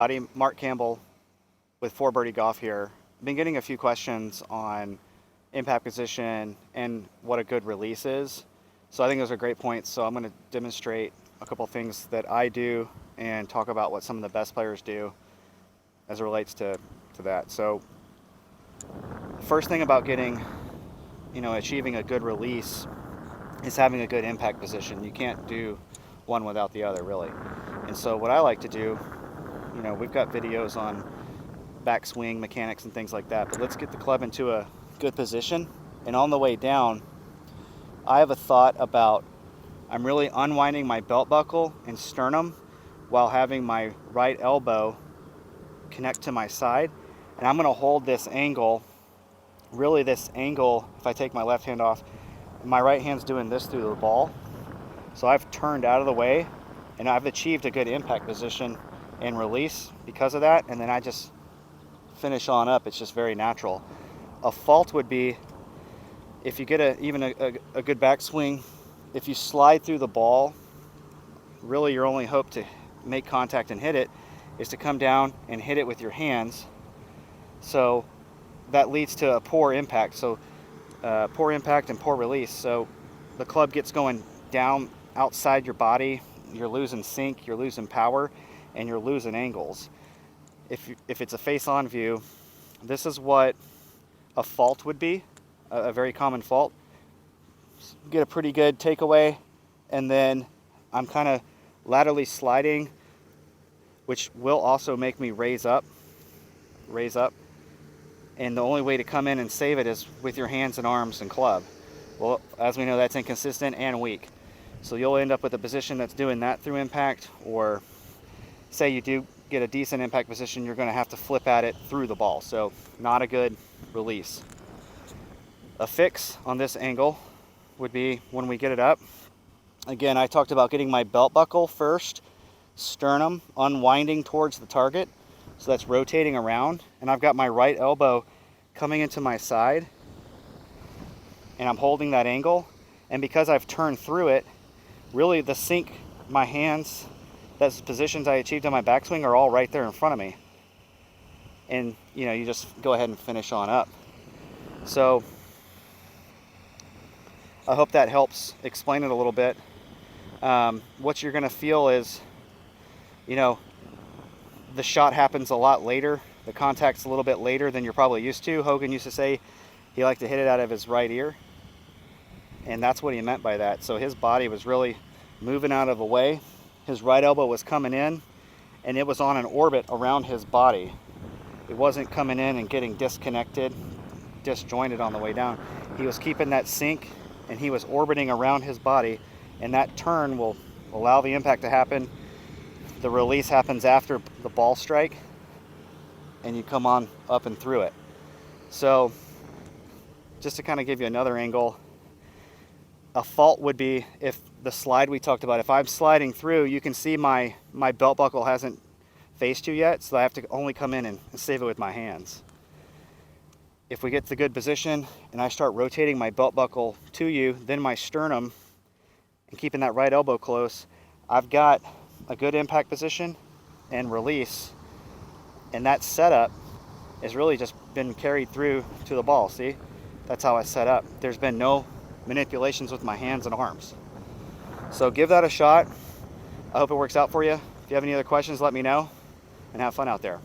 Howdy, Mark Campbell with 4Birdie Golf here. I've been getting a few questions on impact position and what a good release is. So I think those are great points. So I'm going to demonstrate a couple things that I do and talk about what some of the best players do as it relates to that. So the first thing about achieving a good release is having a good impact position. You can't do one without the other, really. And so what I like to do, we've got videos on backswing mechanics and things like that, but let's get the club into a good position. And on the way down, I have a thought about I'm really unwinding my belt buckle and sternum while having my right elbow connect to my side. And I'm going to hold this angle, really this angle, if I take my left hand off, my right hand's doing this through the ball. So I've turned out of the way and I've achieved a good impact position and release because of that. And then I just finish on up. It's just very natural. A fault would be if you get even a good backswing, if you slide through the ball, really your only hope to make contact and hit it is to come down and hit it with your hands. So that leads to a poor impact. So poor impact and poor release. So the club gets going down outside your body. You're losing sink, you're losing power, and you're losing angles. If it's a face-on view, this is what a fault would be, a very common fault. Get a pretty good takeaway, and then I'm kind of laterally sliding, which will also make me raise up. And the only way to come in and save it is with your hands and arms and club. Well, as we know, that's inconsistent and weak. So you'll end up with a position that's doing that through impact, or say you do get a decent impact position, you're going to have to flip at it through the ball. So not a good release. A fix on this angle would be when we get it up. Again, I talked about getting my belt buckle first, sternum unwinding towards the target. So that's rotating around, and I've got my right elbow coming into my side, and I'm holding that angle. And because I've turned through it, really the sink, my hands, those positions I achieved on my backswing are all right there in front of me. And you just go ahead and finish on up. So I hope that helps explain it a little bit. What you're going to feel is, the shot happens a lot later. The contact's a little bit later than you're probably used to. Hogan used to say he liked to hit it out of his right ear. And that's what he meant by that. So his body was really moving out of the way. His right elbow was coming in, and it was on an orbit around his body. It wasn't coming in and getting disconnected, disjointed on the way down. He was keeping that sink, and he was orbiting around his body, and that turn will allow the impact to happen. The release happens after the ball strike, and you come on up and through it. So just to kind of give you another angle, a fault would be if the slide we talked about, if I'm sliding through, you can see my belt buckle hasn't faced you yet, so I have to only come in and save it with my hands. If we get to the good position and I start rotating my belt buckle to you, then my sternum, and keeping that right elbow close, I've got a good impact position and release, and that setup has really just been carried through to the ball. See, that's how I set up. There's been no manipulations with my hands and arms. So give that a shot. I hope it works out for you. If you have any other questions, let me know, and have fun out there.